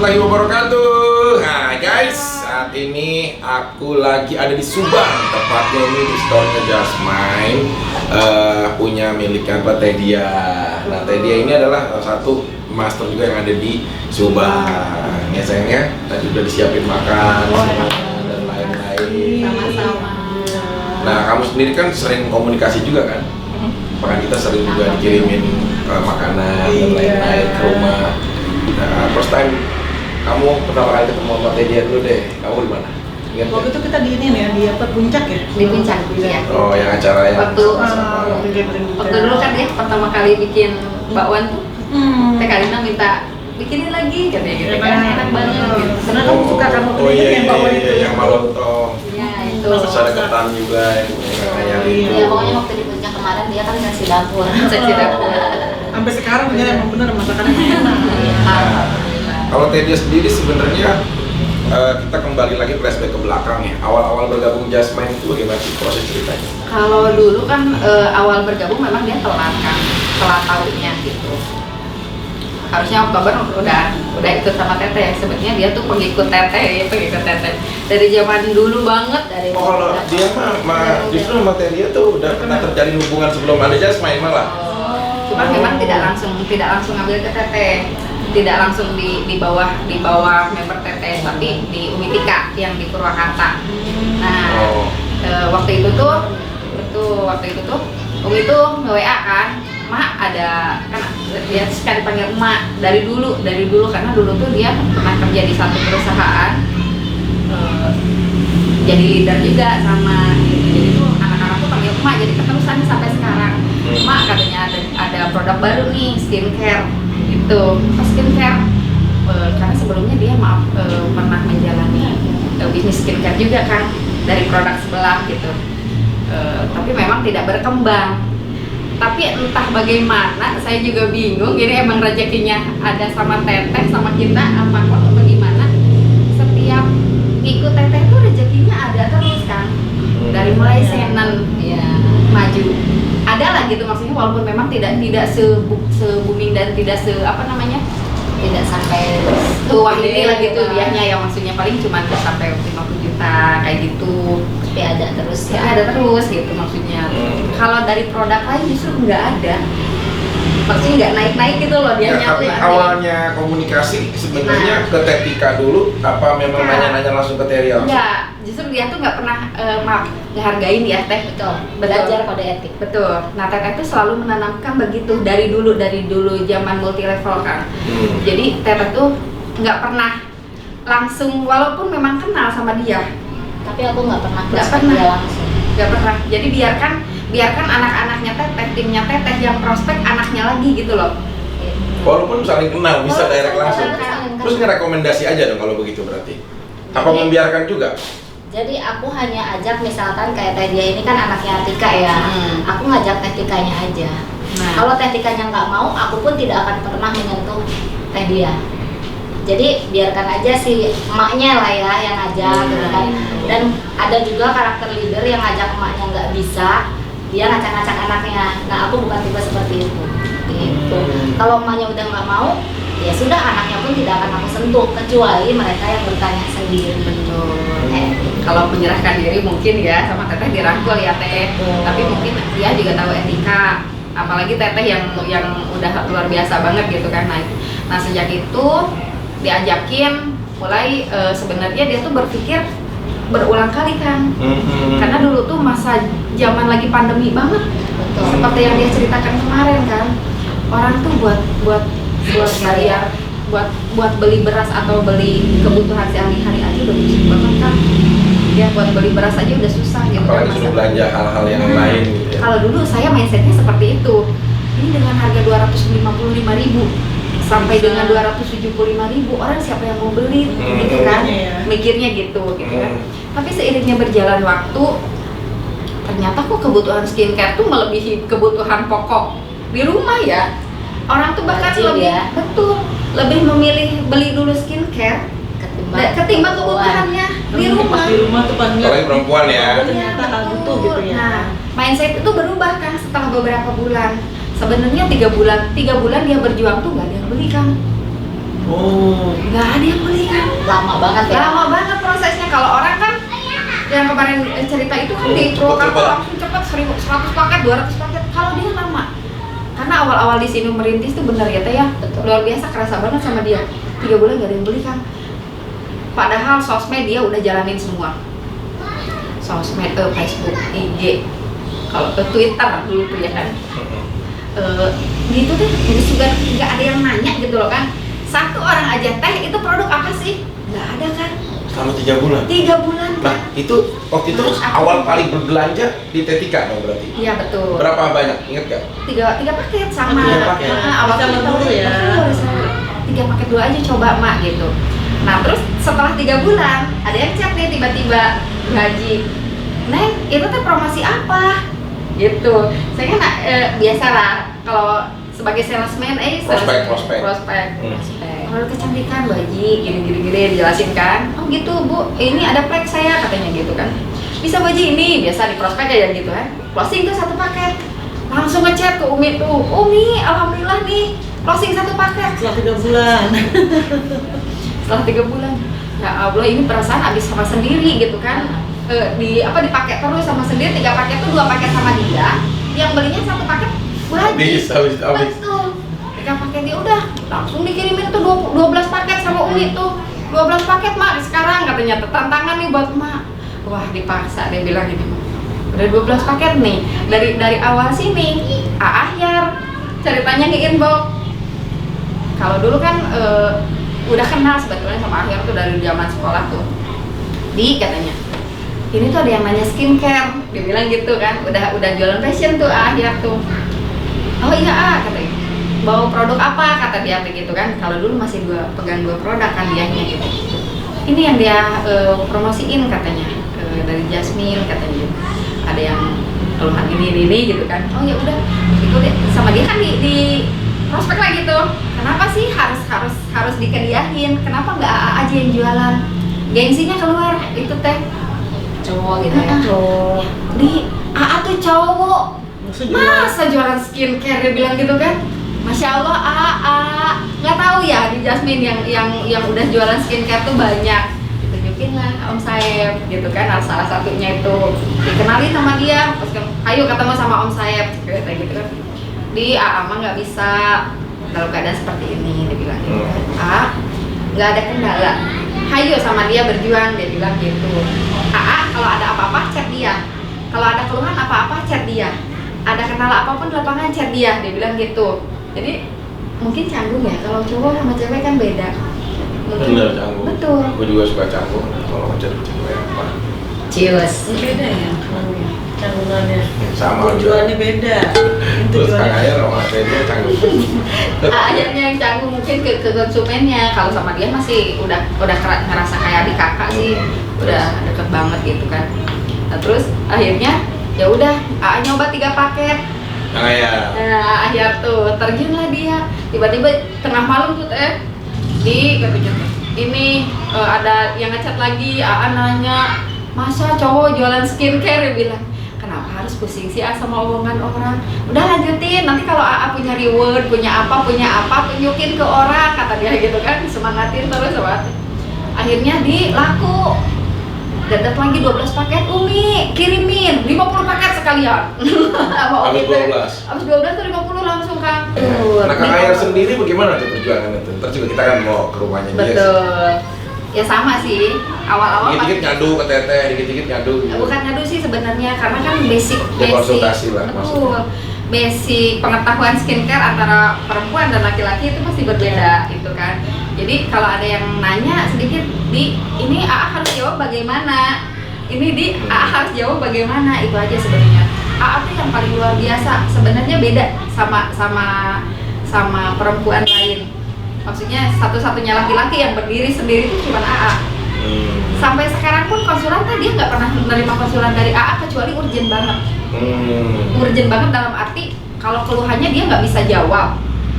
warahmatullahi wabarakatuh. Nah guys, saat ini aku lagi ada di Subang, tepatnya ini di store-nya Jasmine, punya milik apa Tedia. Nah Tedia ini adalah salah satu master juga yang ada di Subang. Ya sayangnya, tadi udah disiapin makan dan lain-lain. Sama-sama. Nah kamu sendiri kan sering komunikasi juga kan? Bahkan kita sering juga dikirimin makanan dan lain-lain ke rumah. Nah, first time kamu pertama kali ketemu sama Tedia dulu deh, kamu di mana? Ingat Waktu itu kita di ini ya, di apa puncak ya? Di puncak, iya. Oh, yang acara yang Waktu Waktu dulu kan dia pertama kali bikin bakwan tuh, Teh Kalina minta bikinin lagi katanya gitu kan, enak banget gitu. Karena kamu suka kamu oh iya, yang bakwan itu yang malontong. Iya itu. Terus ada ketan juga yang itu. Iya pokoknya waktu di puncak kemarin dia kan seksi dapur. Seksi dapur. Sampai sekarang ternyata emang bener masakannya enak. Alhamdulillah. Kalau Tedia sendiri sebenarnya kita kembali lagi flashback ke belakang ya. Awal-awal bergabung Jasmine itu bagaimana sih proses ceritanya? Kalau dulu kan awal bergabung memang dia telat kan, telat tahunya gitu. Harusnya Oktober udah ikut sama Teteh. Sebenarnya dia tuh pengikut Teteh, dari zaman dulu banget dari. Oh, kalau dia mah justru sama Tedia tuh udah pernah terjalin hubungan sebelum ada Jasmine malah. Cuma memang tidak langsung ambil ke Teteh, tidak langsung di bawah member Teteh, tapi di Umi Tika yang di Purwakarta. Nah waktu itu tuh Umi tuh nge-WA kan, Mak ada kan dia sekali panggil emak dari dulu karena dulu tuh dia pernah kerja di satu perusahaan, jadi leader juga sama gitu. Jadi tuh anak-anak tuh panggil emak, jadi keterusan sampai sekarang. Mak katanya ada produk baru nih, skincare gitu. Skincare karena sebelumnya dia pernah menjalani bisnis skincare juga kan dari produk sebelah gitu. Tapi memang tidak berkembang. Tapi entah bagaimana, saya juga bingung. Ini emang rezekinya ada sama Teteh sama kita apa kok bagaimana? Setiap ikut Teteh tuh rezekinya ada terus kan. Dari mulai Senen ya maju. Ada lah gitu maksudnya, walaupun memang tidak se-booming dan tidak tidak sampai wah ini lah gitu biayanya ya, maksudnya paling cuma sampai 50 juta kayak gitu, tapi ada terus ya, ada terus gitu maksudnya. Kalau dari produk lain justru nggak ada, maksudnya nggak naik gitu loh dia. Ya, tapi awalnya komunikasi sebenarnya ke Tetika dulu apa memang nanya-nanya langsung ke Tedia? Enggak, justru dia tuh nggak pernah ngehargain ya Teh. Betul. Belajar kode etik. Betul. Nah Teteh tuh selalu menanamkan begitu dari dulu zaman multi level kan. Jadi Teteh tuh nggak pernah langsung, walaupun memang kenal sama dia, tapi aku nggak pernah dia langsung. Nggak pernah. Jadi biarkan anak-anaknya Teteh, timnya Teteh yang prospek anaknya lagi gitu loh. Walaupun saling kenal bisa direct langsung. Terus ngerekomendasi aja dong kalau begitu berarti. Apa membiarkan juga? Jadi aku hanya ajak, misalkan kayak Tedia ini kan anaknya Tika ya, aku ngajak Teh Tikanya aja. Kalau Teh Tikanya nggak mau, aku pun tidak akan pernah menyentuh Tedia. Jadi biarkan aja si emaknya lah ya yang ngajak gitu kan. Dan ada juga karakter leader yang ngajak emaknya nggak bisa, dia ngacak-ngacak anaknya. Nah aku bukan tipe seperti itu. Gitu. Kalau emaknya udah nggak mau, ya sudah, anaknya pun tidak akan aku sentuh kecuali mereka yang bertanya sendiri. Betul. Kalau menyerahkan diri mungkin ya sama Teteh dirangkul ya Teh. Tapi mungkin dia juga tahu etika. Apalagi Teteh yang udah luar biasa banget gitu kan. Nah sejak itu diajakin mulai sebenarnya dia tuh berpikir berulang kali kan. Karena dulu tuh masa zaman lagi pandemi banget. Betul. Seperti yang dia ceritakan kemarin kan. Orang tuh buat bayar, buat beli beras atau beli kebutuhan sehari-hari aja udah susah banget kan. Ya buat beli beras aja udah susah gitu. Apalagi suruh belanja hal-hal yang lain gitu ya. Kalau dulu saya mindsetnya seperti itu. Ini dengan harga 255.000 sampai dengan 275.000, orang siapa yang mau beli gitu kan? Mikirnya gitu kan. Tapi seiringnya berjalan waktu, ternyata kok kebutuhan skincare tuh melebihi kebutuhan pokok di rumah ya. Orang tuh bahkan lebih memilih beli dulu skincare ketimbang kebutuhannya di rumah. Di rumah tuh panggil. Apalagi perempuan ya. Ternyata hal itu gitu ya. Nah, mindset itu berubah kan setelah beberapa bulan. Sebenarnya 3 bulan dia berjuang tuh nggak ada yang beli kan. Oh. Nggak ada yang beli kan. Lama banget ya. Lama banget prosesnya. Kalau orang kan yang kemarin cerita itu kan di Purwakarta cepet. langsung cepet 100 paket, 200 paket. Kalau dia lama. Karena awal-awal di sini merintis tuh bener ya Teh ya. Betul. Luar biasa kerasa banget sama dia. 3 bulan nggak ada yang beli kan. Padahal sosmed dia udah jalanin semua. Sosmed, Facebook, IG, kalau ke Twitter dulu tuh ya kan. Gitu deh, jadi juga nggak ada yang nanya gitu loh kan. Satu orang aja Teh itu produk apa sih? Nggak ada kan. Selama 3 bulan. 3 bulan. Nah, itu waktu itu awal kali berbelanja di Tetika dong berarti. Iya betul. Berapa banyak? Ingat gak? 3 paket sama. 3 paket. Awal Sama kita dulu ya. 3 paket dulu aja coba mak gitu. Nah terus setelah 3 bulan ada yang chat nih tiba-tiba Bu Haji, Neng itu tuh promosi apa? Gitu. Saya kan biasalah kalau sebagai salesman Prospek. Produk kecantikan Bu Haji, gini dijelasin kan. Oh gitu Bu, ini ada plek saya katanya gitu kan. Bisa Bu Haji ini, biasa di prospek aja gitu kan. Closing tuh 1 paket. Langsung ngechat ke Umi tuh, Umi alhamdulillah nih closing 1 paket. Setelah 3 bulan. Setelah 3 bulan. Ya Allah ini perasaan abis sama sendiri gitu kan. Dipakai terus sama sendiri. 3 paket tuh 2 paket sama dia. Yang belinya 1 paket Bu Haji. Habis. Betul. 3 paket dia udah langsung dikirimin tuh 12 paket sama Umi tuh. 12 paket mak sekarang katanya tantangan nih buat mak. Wah dipaksa dia bilang gitu. Udah 12 paket nih. Dari awal sini Ahyar ceritanya di inbox. Kalau dulu kan udah kenal sebetulnya sama Ahyar tuh dari zaman sekolah tuh. Katanya ini tuh ada yang nanya skincare, dia bilang gitu kan, udah jualan fashion tuh Ahyar tuh. Oh iya katanya, bawa produk apa kata dia begitu kan. Kalau dulu masih pegang 2 produk kan dianya gitu. Ini yang dia promosiin katanya dari Jasmine katanya gitu. Ada yang keluhan ini gitu kan. Oh ya udah, itu deh sama dia kan di prospek lagi tuh. Kenapa sih harus dikediahin? Kenapa nggak AA aja yang jualan? Gengsinya keluar itu Teh. Cowok gitu ya. Cowok. Di AA tuh cowok. Masa jualan skincare dia bilang gitu kan? Masya Allah AA. Nggak tahu ya di Jasmine yang udah jualan skincare tuh banyak. Ditunjukin lah Om Saeb gitu kan. Salah satunya itu dikenalin sama dia. Terus kan, ayo ketemu sama Om Saeb kayak gitu kan. Di AA mah nggak bisa dalam keadaan seperti ini dia bilang gitu kan. Nggak ada kendala, hayo sama dia berjuang dia bilang gitu. Kalau ada apa-apa chat dia, kalau ada keluhan apa-apa chat dia, ada kendala apapun di lapangan chat dia bilang gitu. Jadi mungkin canggung ya, kalau cowok sama cewek kan beda mungkin. Bener canggung. Betul. Gue juga suka canggung kalau ngechat cewek apa. Cius. Beda ya. Canggungannya. Sama Tujuannya beda. Terus Kang Ahyar sama dia canggung. Akhirnya yang canggung mungkin ke konsumennya. Kalau sama dia masih udah ngerasa kayak adik kakak sih, udah deket banget gitu kan. Nah, terus akhirnya ya udah nyoba 3 paket. Kang Ahyar. Nah Ahyar tuh terjunlah dia. Tiba-tiba tengah malam tuh Teh katanya ini ada yang ngechat lagi. Nanya, masa cowok jualan skincare? Dia bilang, kenapa harus pusing sih sama omongan orang? Udah lanjutin, nanti kalau punya reward, punya apa, tunjukin ke orang, kata dia gitu kan, semangatin terus sobat. Akhirnya laku. Dadat lagi 12 paket, Umi kirimin 50 paket sekalian. Sama Umi tuh. Abis 12 tuh 50 langsung Kang. Nah Kang Ahyar sendiri bagaimana tuh perjuangan itu? Ntar juga kita kan mau ke rumahnya dia. Betul. Ya sama sih, awal-awal Dikit-dikit ngadu ke teteh, dikit-dikit ngadu gitu. Bukan ngadu sih sebenarnya, karena kan basic konsultasi lah betul. maksudnya. Basic pengetahuan skincare antara perempuan dan laki-laki itu pasti berbeda gitu kan. Jadi kalau ada yang nanya sedikit, ini AA harus jawab bagaimana? Ini AA harus jawab bagaimana? Itu aja sebenarnya. AA tuh yang paling luar biasa, sebenarnya beda sama perempuan lain. Maksudnya satu-satunya laki-laki yang berdiri sendiri itu cuma AA. Sampai sekarang pun konsulan dia nggak pernah menerima konsulan dari AA kecuali urgent banget. Urgent banget dalam arti kalau keluhannya dia nggak bisa jawab.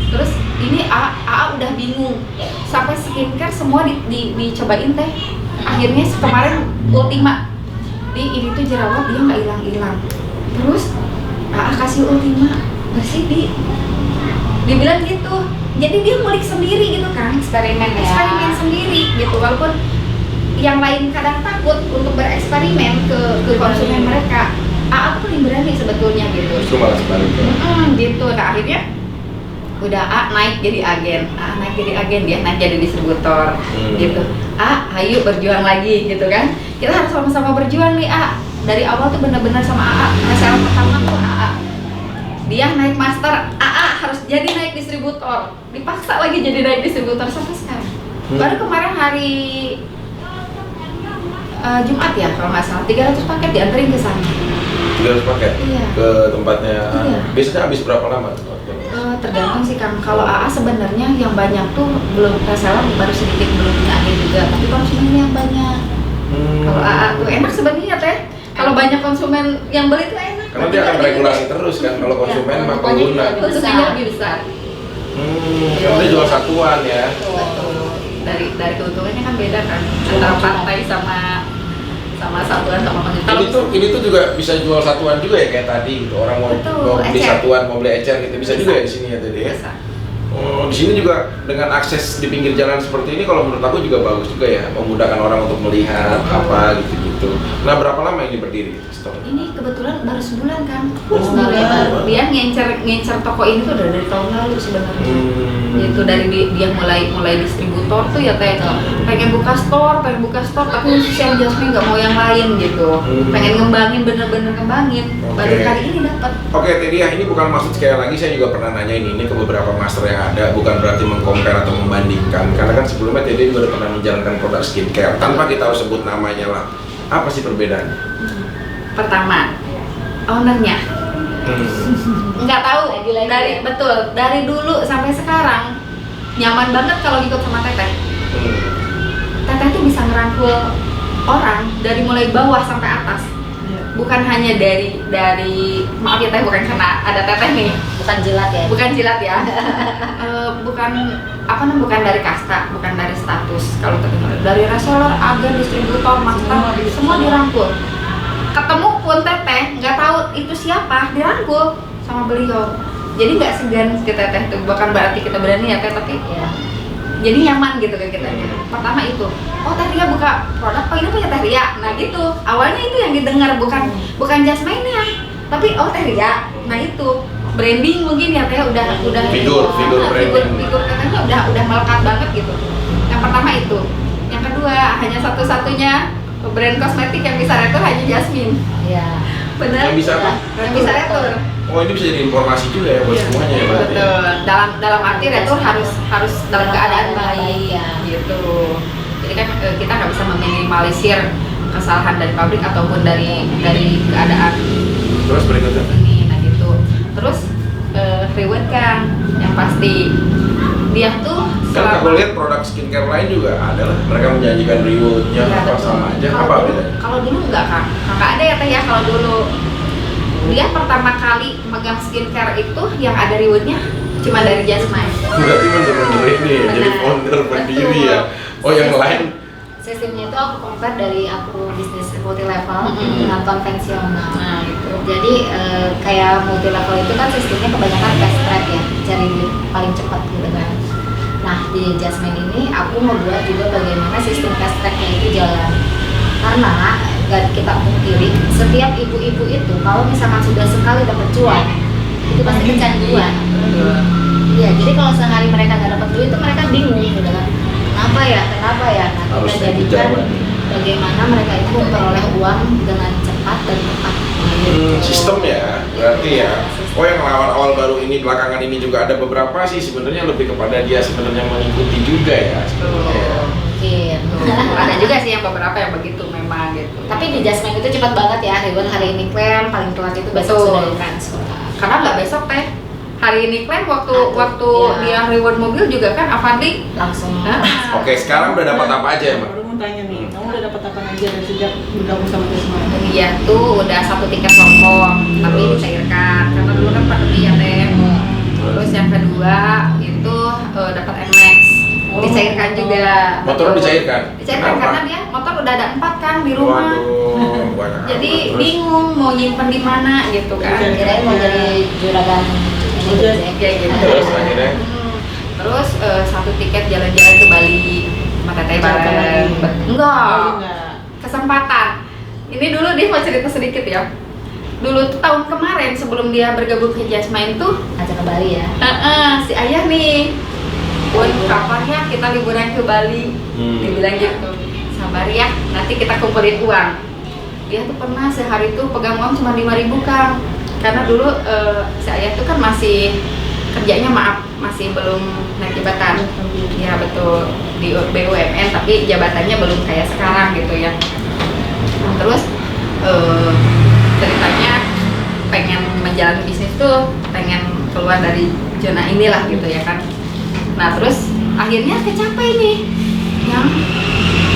Terus ini AA udah bingung. Sampai skincare semua dicobain Teh. Akhirnya kemarin Ultima. Ini tuh jerawat dia nggak hilang-hilang. Terus AA kasih Ultima. Bersih dibilang gitu. jadi dia ngulik sendiri gitu kan, eksperimen sendiri gitu, walaupun yang lain kadang takut untuk bereksperimen ke konsumen mereka. AA tuh paling berani sebetulnya gitu. Justru malah sebaliknya. Gitu. Nah akhirnya udah A naik jadi agen, dia naik jadi distributor gitu. Ayo berjuang lagi gitu kan. Kita harus sama-sama berjuang nih A. Dari awal tuh benar-benar sama AA. Reseller pertama tuh AA. Dia naik master, AA harus jadi naik distributor. Dipaksa lagi jadi naik distributor sampai sekarang. Baru kemarin hari Jumat ya kalau nggak salah, 300 paket dianterin ke sana. 300 paket? Iya. Ke tempatnya? Iya. Biasanya habis berapa lama? Tergantung sih Kang. Kalau AA sebenarnya yang banyak tuh belum reseller, baru sedikit belum punya agen juga, tapi konsumennya yang banyak. Kalau AA tuh enak sebenarnya Teh. Kalau banyak konsumen yang beli tuh enak. Karena dia akan regulasi terus kan, kalau konsumen mah pengguna. Konsumennya lebih besar. Karena dia jual satuan ya. Betul. Dari keuntungannya kan beda kan antara partai sama satuan sama konsumen. Ini tuh juga bisa jual satuan juga ya kayak tadi gitu. Orang mau beli satuan, mau beli ecer gitu bisa juga ya di sini ya tadi ya. Di sini juga dengan akses di pinggir jalan seperti ini kalau menurut aku juga bagus juga ya, memudahkan orang untuk melihat apa gitu-gitu. Nah, berapa lama ini berdiri store? Ini kebetulan baru sebulan kan. Baru. Dia ngincer toko ini tuh udah dari tahun lalu sebenarnya. Itu dari dia mulai distributor tuh ya Teh. Pengen buka store tapi khusus yang Jasmine nggak mau yang lain gitu. Pengen ngembangin, bener-bener ngembangin. Baru kali ini dapat. Oke, Tedia, ini bukan maksud sekali lagi saya juga pernah nanya ini ke beberapa master yang ada, bukan berarti mengcompare atau membandingkan. Karena kan sebelumnya Tedia juga udah pernah menjalankan produk skincare tanpa kita harus sebut namanya lah. Apa sih perbedaannya? Pertama, ownernya. Nggak tahu dari dulu sampai sekarang nyaman banget kalau ikut sama Teteh. Teteh tuh bisa ngerangkul orang dari mulai bawah sampai atas. Bukan hanya dari maaf ya Teh, bukan karena ada Teteh nih. Bukan jilat ya. Bukan dari kasta, bukan dari status. Kalau dari reseller, agen, distributor, master, semua dirangkul. Ketemu pun Teteh nggak tahu itu siapa, dirangkul sama beliau. Jadi nggak segan ke Teteh tuh, bukan berarti kita berani ya Teh, tapi ya jadi nyaman gitu kan kita. Pertama itu, oh Teh Ria buka produk, oh ini punya Teh Ria. Nah gitu, awalnya itu yang didengar, bukan Jasmine ya, tapi oh Teh Ria. Nah itu branding mungkin ya Teh, udah figur branding. Figur Tetehnya udah melekat banget gitu. Yang pertama itu. Yang kedua, hanya satu-satunya brand kosmetik yang bisa retur hanya Jasmine. Iya. Benar. Yang bisa apa? Yang bisa retur. Oh, ini bisa jadi informasi juga ya buat semuanya ya berarti. Betul. Dalam arti retur harus dalam keadaan baik ya. Gitu. Jadi kan kita nggak bisa meminimalisir kesalahan dari pabrik ataupun dari keadaan. Terus berikutnya. Ini, nah gitu. Terus reward kan yang pasti dia tuh kan aku lihat produk skincare lain juga ada lah, mereka menjanjikan rewardnya apa sama aja. Apa bedanya? Kalau dulu nggak ada ya Teh ya. Kalau dulu dia pertama kali megang skincare itu yang ada rewardnya cuma dari Jasmine. Berarti bener-bener ini ya, jadi founder berdiri ya. Oh yang lain? Sistemnya itu aku compare dari aku bisnis multi level dengan konvensional. Nah gitu. Jadi kayak multi level itu kan sistemnya kebanyakan fast track ya, cari paling cepat gitu kan. Nah di Jasmine ini aku membuat juga bagaimana sistem fast tracknya itu jalan. Karena gak kita pungkiri, setiap ibu-ibu itu kalau misalkan sudah sekali dapat cuan, itu pasti kecanduan. Iya, jadi kalau sehari mereka nggak dapat duit itu mereka bingung gitu kan. Kenapa ya? Nah, kita jadikan bagaimana mereka itu memperoleh uang dengan cepat dan tepat. Sistem ya, berarti ya. Oh yang awal baru ini belakangan ini juga ada beberapa sih sebenarnya lebih kepada dia sebenarnya mengikuti juga ya. Mungkin. Ada juga sih yang beberapa yang begitu memang gitu. Tapi di Jasmine itu cepat banget ya, reward hari ini klaim paling telat itu besok sudah di-transfer. Karena nggak besok Teh. Hari ini klaim waktu dia reward mobil juga kan Avandi langsung. Oke, sekarang udah dapat apa aja ya Mbak? Baru mau tanya nih, kamu udah dapat apa aja dari sejak bergabung sama Jasmine? Iya tuh udah 1 tiket sombong, tapi dicairkan karena dulu kan pandemi ya Teh. Terus yang kedua itu dapat NMAX, dicairkan juga. Motornya dicairkan? Dicairkan karena dia motor udah ada 4 kan di rumah. Waduh, jadi bingung mau nyimpen di mana gitu kan. Kirain mau jadi juragan. Gitu. Terus akhirnya? Terus satu tiket jalan-jalan ke Bali sama teteh bareng. Enggak. Kesempatan. Ini dulu dia mau cerita sedikit ya. Dulu tuh tahun kemarin sebelum dia bergabung ke Jasmine tuh Ajak ke Bali ya. si ayah nih, Bun, kapan ya kita liburan ke Bali? Dia bilang gitu. Sabar ya, nanti kita kumpulin uang. Dia tuh pernah sehari tuh pegang uang cuma 5.000 Kang. Karena dulu si ayah tuh kan masih kerjanya masih belum naik jabatan. Ya betul, di BUMN tapi jabatannya belum kayak sekarang gitu ya. Nah, terus ceritanya pengen menjalani bisnis tuh, pengen keluar dari zona inilah gitu ya kan. Nah terus akhirnya kecapai nih yang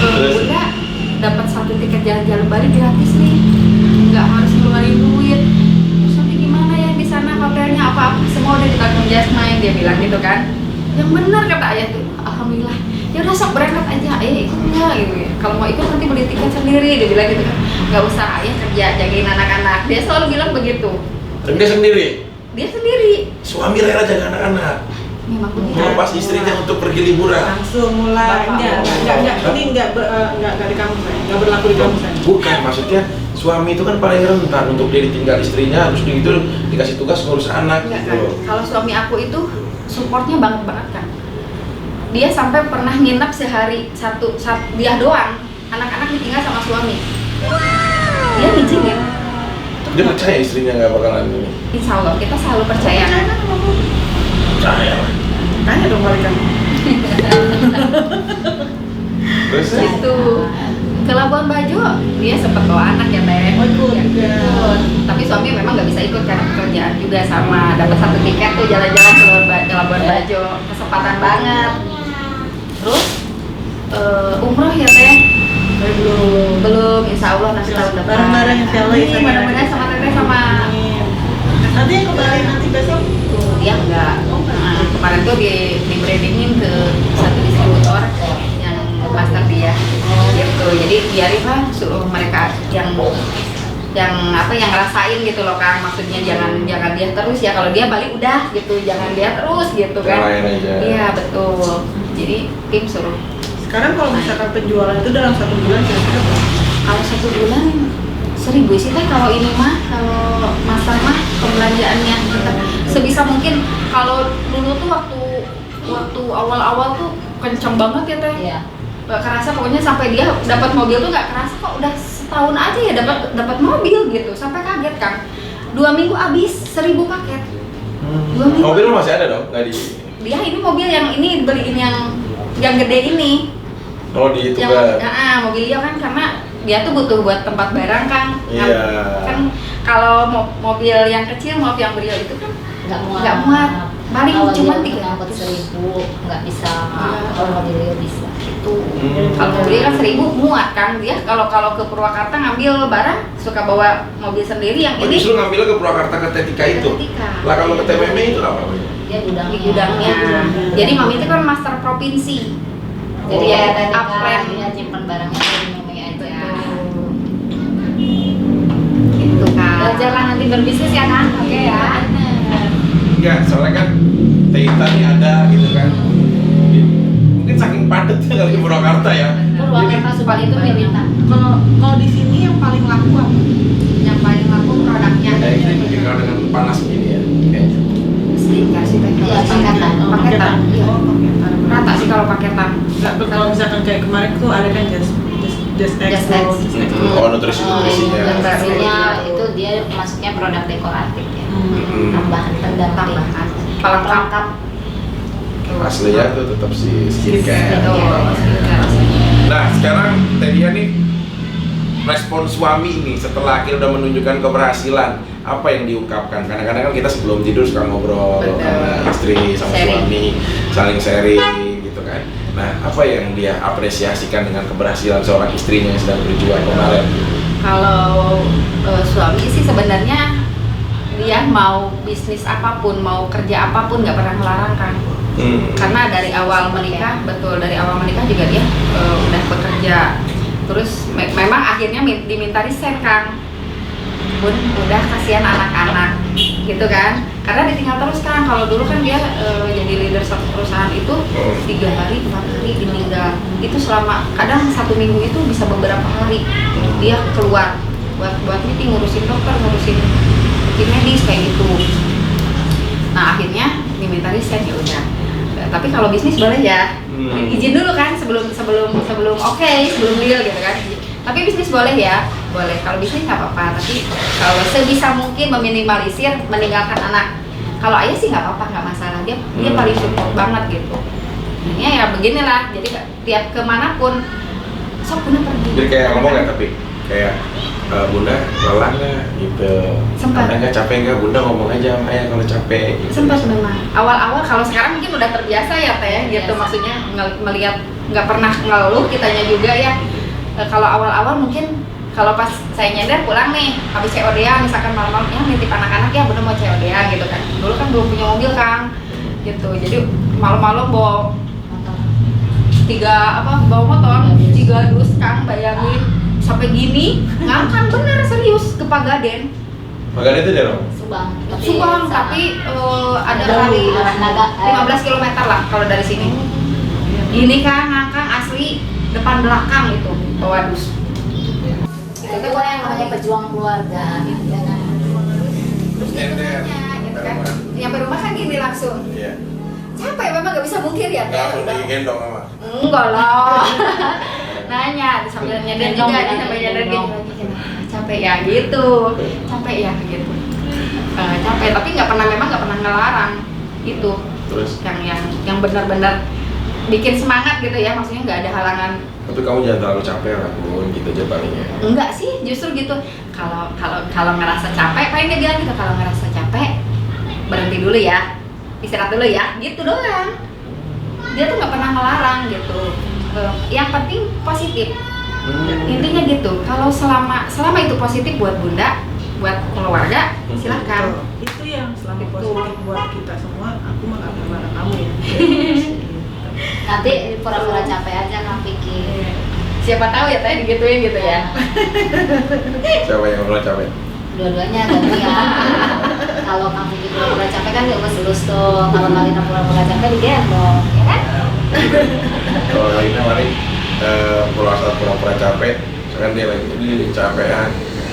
udah dapat satu tiket jalan-jalan Bali gratis nih, nggak harus ngeluarin duit. Terus nanti gimana ya di sana hotelnya apa-apa semua udah ditanggung Jasmine, dia bilang gitu kan. Yang benar kata ayah tuh, alhamdulillah. Ya udah sok berangkat aja, ikut enggak gitu ya. Kalau mau ikut nanti beli tiket sendiri, dia bilang gitu kan. Nggak usah ayah kerja jagain anak-anak. Dia selalu bilang begitu. Dan dia sendiri? Dia sendiri. Suami rela jaga anak-anak? Memang begitu. Melepas istrinya untuk pergi liburan? Langsung mulai. Ini enggak di kampus saya. Enggak berlaku di kampus saya. Bukan, maksudnya suami itu kan paling rentan untuk dia ditinggal istrinya, terus gitu dikasih tugas ngurus anak Enggak gitu kan. loh. Kalau suami aku itu supportnya banget kan. Dia sampai pernah nginep sehari satu dia doang. Anak-anak ditinggal sama suami. Dia ngizinin. Dia percaya istrinya nggak bakalan ini. Insya Allah kita selalu percaya. Percaya lah. Tanya dong balik kamu. Terus Itu ke Labuan Bajo dia sempat bawa anak ya teh. Oh, ikut Ya, juga. ikut. Tapi suami memang nggak bisa ikut karena pekerjaan juga sama. Dapat satu tiket tuh jalan-jalan ke Labuan Bajo. Kesempatan banget. Terus umroh ya teh. Belum, insya Allah nanti tahun depan. Bareng-bareng insya Allah ya, sama Mudah-mudahan sama teteh sama. Nanti yang ke Bali nanti besok. Tuh dia enggak. Nah, kemarin tuh di brandingin ke satu distributor yang master dia. Gitu. Jadi biarin lah suruh mereka yang ngerasain gitu loh Kang. Maksudnya jangan dia terus ya, kalau dia balik udah gitu, jangan dia terus gitu kan. Lain aja. Iya betul. Jadi tim suruh. Sekarang kalau misalkan penjualan itu dalam 1 bulan kira-kira berapa? Kalau 1 bulan 1.000 sih teh, kalau ini mah, kalau master mah pembelanjaannya tetap sebisa mungkin. Kalau dulu tuh waktu awal-awal tuh kenceng banget ya teh. Iya. Gak kerasa pokoknya sampai dia dapat mobil tuh gak kerasa kok udah setahun aja ya dapat mobil gitu, sampai kaget Kang. 2 minggu habis 1.000 paket. 2 minggu. Mobil lu masih ada dong? Nggak di... Dia ini mobil yang ini beliin yang gede ini. Oh di itu Yang kan? mobil dia kan karena dia tuh butuh buat tempat barang Kang. Iya. Kan kalau mobil yang kecil maaf yang Brio itu kan Nggak muat. paling Kalau cuma dia 300 ngangkut 1.000 nggak bisa. Iya. Kalau mobilnya bisa. gitu. Hmm. Kalau mobil kan 1.000 muat Kang. Dia kalau ke Purwakarta ngambil barang suka bawa mobil sendiri yang Oh ini justru ngambilnya ke Purwakarta ke Tetika itu? Tetika. Lah kalau ke TMM itu apa? Dia di gudangnya. Jadi Mami itu kan master provinsi. Jadi Oh. ya tadi Upland. dia simpen barangnya di meme aja. Gitu kan. Belajarlah nanti berbisnis ya Kang. Oke ya. Enggak, soalnya kan Teita nih ada gitu kan. Mungkin saking padatnya kali di Purwakarta ya. Purwakarta Subang itu militan. Kalau di sini yang paling laku apa? Yang paling laku produknya. Kayak gini mungkin kalau dengan panas gini ya. Kayaknya. Stiker sih teh. Iya, paketan. Paketan. Iya. Oh, paketan. Rata sih kalau paketan. Nggak, kalau misalkan kayak kemarin tuh ada kan just Just expo. X. Oh nutrisinya. Nutrisinya itu dia masuknya produk dekoratif ya. Tambahan pendamping. Tambahan. Pelengkap. Asli ya tuh tetap si skincare. Itu stiker. Nah sekarang Tedia nih respon suami ini setelah akhirnya udah menunjukkan keberhasilan, apa yang diungkapkan? Kadang-kadang kan kita sebelum tidur suka ngobrol Betul. sama istri, sama Sharing. suami, saling sharing gitu kan. Nah apa yang dia apresiasikan dengan keberhasilan seorang istrinya yang sedang berjuang kemarin? Kalau suami sih sebenarnya dia mau bisnis apapun, mau kerja apapun nggak pernah melarang kan. Karena dari awal menikah, betul dari awal menikah juga dia udah bekerja. Terus memang akhirnya diminta resign Kang. Bun, udah kasihan anak-anak. gitu kan, karena ditinggal terus kan. Kalau dulu kan dia jadi leader satu perusahaan itu 3 hari 4 hari meninggal, itu selama kadang 1 minggu itu bisa beberapa hari dia keluar buat meeting, ngurusin dokter, ngurusin tim medis kayak gitu. Nah akhirnya diminta resign, ya udah. Tapi kalau bisnis boleh ya, izin dulu kan sebelum oke, sebelum deal gitu kan. Tapi bisnis boleh ya, boleh. Kalau bisnis nggak apa-apa, tapi kalau sebisa mungkin meminimalisir meninggalkan anak. Kalau ayah sih nggak apa-apa, nggak masalah, dia paling support banget gitu. Ya beginilah, jadi tiap kemanapun sok Bunda pergi. Jadi kayak ngomong nggak, tapi kayak Bunda lelah nggak gitu, sempat. Anda nggak capek nggak, Bunda ngomong aja sama ayah kalau capek gitu. Sempat memang awal-awal, kalau sekarang mungkin udah terbiasa ya Teh gitu, maksudnya melihat nggak pernah ngeluh kitanya juga ya. Kalau awal-awal mungkin kalau pas saya nyender pulang nih habis COD-an misalkan malam-malam ya nitip anak-anak ya Bunda mau COD-an gitu kan. Dulu kan belum punya mobil Kang gitu, jadi malam-malam bawa bawa motor 3 dus Kang, bayangin sampai gini ngangkang, bener serius ke Pagaden. Pagaden itu dia dong? Subang Tapi ada kali 15 km lah kalau dari sini. Ini kan ngangkang asli depan belakang itu bawa dus. Itu kan yang namanya pejuang keluarga, ya kan? Terus nyender gitu kan. Nyampe rumah kan gini langsung. Iya. Capek memang gak bisa mungkir ya. Nggak perlu lagi gendong sama. Enggak lah. Nanya sambil nyender juga, dia sampai nyender gini. Capek ya gitu. Capek ya gitu. Capek, tapi memang nggak pernah ngelarang itu. Terus yang benar-benar bikin semangat gitu ya, maksudnya nggak ada halangan. tapi kamu jangan terlalu capek lah Bun, gitu aja palingnya. Enggak sih, justru gitu. Kalau ngerasa capek, paling dia bilang gitu, kalau ngerasa capek berhenti dulu ya, istirahat dulu ya, gitu doang. Dia tuh nggak pernah ngelarang gitu. Yang penting positif. Intinya gitu. Kalau selama itu positif buat Bunda, buat keluarga, silahkan. Itu yang selama Itu. positif buat kita semua. Aku mah nggak melarang kamu ya. Nanti pura-pura capek aja Kang Vicky. Siapa tahu ya tadi digituin gitu ya. Siapa yang mulai capek? Dua-duanya gantian. Kalau Kang Vicky pura-pura capek kan nggak selus tuh. Kalau Kalina pura-pura capek digendong, ya kan? Kalau Kalina mari pulau saat pura-pura capek, sekarang dia lagi ini capek kan,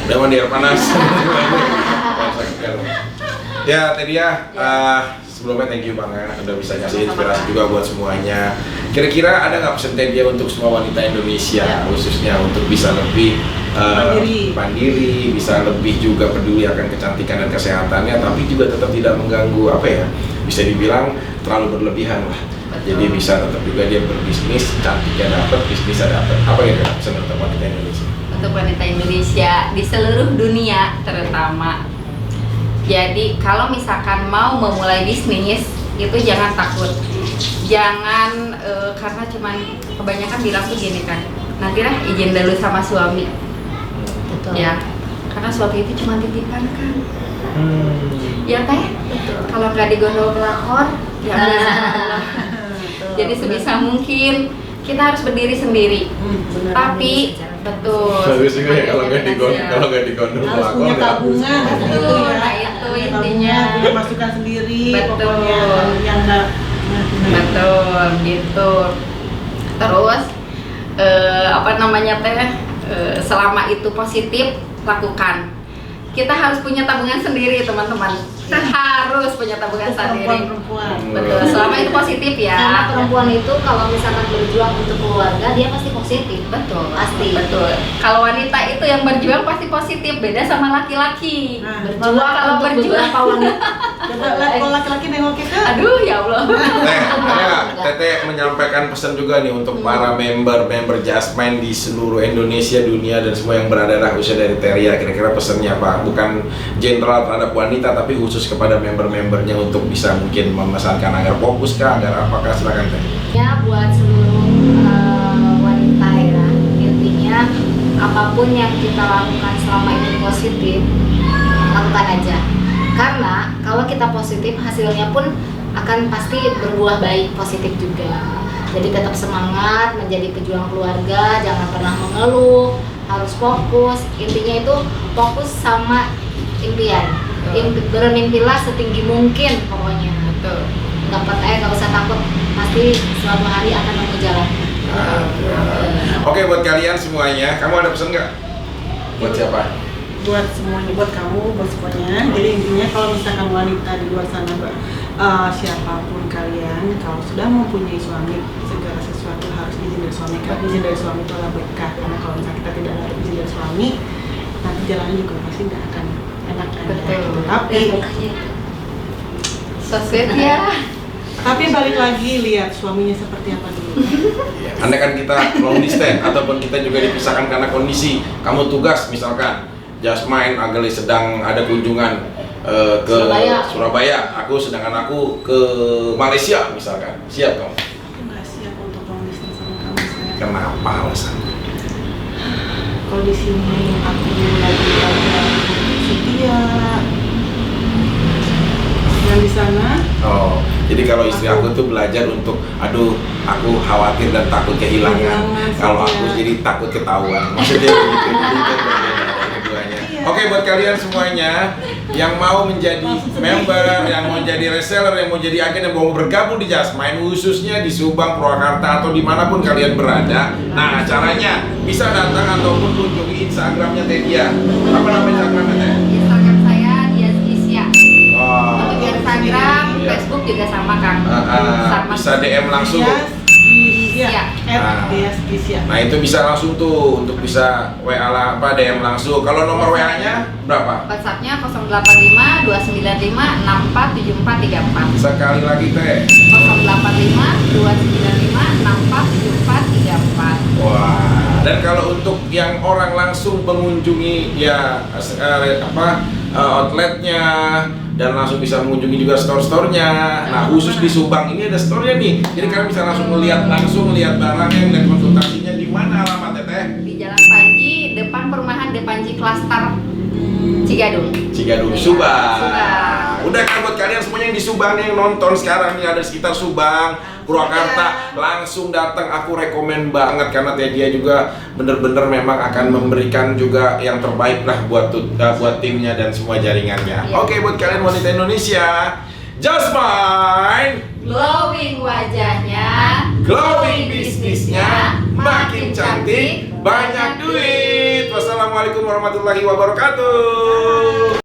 udah mandi air panas. Ya tadi ya, sebelumnya thank you banget udah bisa ngasih inspirasi juga buat semuanya. Kira-kira ada nggak pesan Tedia untuk semua wanita Indonesia, khususnya untuk bisa lebih mandiri, bisa lebih juga peduli akan kecantikan dan kesehatannya, tapi juga tetap tidak mengganggu bisa dibilang terlalu berlebihan lah. Jadi bisa tetap juga dia berbisnis, cantiknya dapat, bisnisnya dapat. Apa ya pesan untuk wanita Indonesia? Untuk wanita Indonesia di seluruh dunia terutama. Jadi kalau misalkan mau memulai bisnis itu jangan takut, jangan karena cuman kebanyakan bilang tuh gini kan, nantilah izin dulu sama suami. Betul. Ya, karena suami itu cuma titipan kan. Ya Teh, kalau nggak digondol pelakor, ya Allah. Jadi sebisa mungkin kita harus berdiri sendiri. Tapi betul. Bagus juga ya kalau nggak digondol Harus pelakor. punya tabungan. Betul, nah itu intinya. Punya masukan sendiri. Betul. Pokoknya yang nggak. Betul, gitu. Terus Teh, selama itu positif lakukan. Kita harus punya tabungan sendiri teman-teman. Kita harus punya tabungan sendiri. Perempuan. Betul, selama itu positif ya. Karena perempuan itu kalau misalkan berjuang untuk keluarga dia pasti positif. Betul, Pasti. betul. Kalau wanita itu yang berjuang pasti positif, beda sama laki-laki. Nah, Berjuang kalau untuk berjuang beberapa wanita. Kalau laki-laki nengok kita. Aduh ya Allah. Teteh menyampaikan pesan juga nih untuk para member Jasmine di seluruh Indonesia, dunia dan semua yang berada khususnya dari Teria. Kira-kira pesannya apa? Bukan general terhadap wanita, tapi khusus kepada member-membernya untuk bisa mungkin memesankan agar fokus kah, agar apakah, silakan Teh. Ya buat seluruh wanita ya, intinya apapun yang kita lakukan selama itu positif, lakukan aja. Karena kalau kita positif hasilnya pun akan pasti berbuah baik, positif juga. Jadi tetap semangat menjadi pejuang keluarga, jangan pernah mengeluh, harus fokus. Intinya itu fokus sama impian. Bermimpilah setinggi mungkin pokoknya. Betul. Nggak usah takut, pasti suatu hari akan nemu jalan. Oke, buat kalian semuanya, kamu ada pesan nggak? Buat siapa? Buat semuanya, buat kamu, buat semuanya. Jadi intinya kalau misalkan wanita di luar sana, siapapun kalian, kalau sudah mempunyai suami, segala sesuatu harus izin dari suami. Karena izin dari suami itu adalah berkah. Karena kalau misalnya kita tidak ada izin dari suami, nanti jalannya juga pasti nggak akan enak kan. Betul. Tapi So sweet ya. tapi balik lagi lihat suaminya seperti apa dulu. Andai kan kita long distance ataupun kita juga dipisahkan karena kondisi kamu tugas misalkan Jasmine Agali sedang ada kunjungan ke Surabaya, aku sedangkan aku ke Malaysia misalkan, siap kamu? Aku nggak siap untuk long distance sama kamu, saya. Kenapa alasannya? Kalau di sini aku lagi belajar setia, yang di sana Oh, jadi kalau istri aku tuh belajar untuk, aduh, aku khawatir dan takut kehilangan. Kehilangan, Kalau aku iya. jadi takut ketahuan. Maksudnya begitu. Itu berbeda dari keduanya. Iya. Oke, buat kalian semuanya yang mau menjadi member, yang mau jadi reseller, yang mau jadi agen, yang mau bergabung di Jasmine, khususnya di Subang, Purwakarta atau dimanapun kalian berada. Nah, caranya bisa datang ataupun kunjungi Instagramnya Tedia. Apa nama Instagramnya Teh? Instagram saya Dias Gisya. Oh, Untuk Instagram, iya. Facebook juga sama Kang. Sama. Bisa DM langsung. Dias Gisya. Nah itu bisa langsung tuh untuk bisa WA lah, apa DM langsung. Kalau nomor WA-nya berapa? WhatsApp-nya 085 295 647434. Sekali lagi Teh. 085 295 647434. Wah. Dan kalau untuk yang orang langsung mengunjungi ya outletnya dan langsung bisa mengunjungi juga store-store-nya. Nah khusus di Subang ini ada store-nya nih. Jadi kalian bisa langsung melihat barangnya dan konsultasinya di mana alamatnya Teh? Di Jalan Panji, depan perumahan Depanji Klaster Cigadung. Cigadung, Iya, Subang. Subang. Udah kan buat kalian semuanya yang di Subang nih, yang nonton sekarang nih ada di sekitar Subang, Purwakarta, langsung datang. Aku rekomen banget karena Tedia juga bener-bener memang akan memberikan juga yang terbaik lah buat timnya dan semua jaringannya. Iya. Oke, buat kalian wanita Indonesia, Jasmine, Glowing wajahnya, glowing bisnisnya, makin cantik, banyak duit. Wassalamualaikum warahmatullahi wabarakatuh.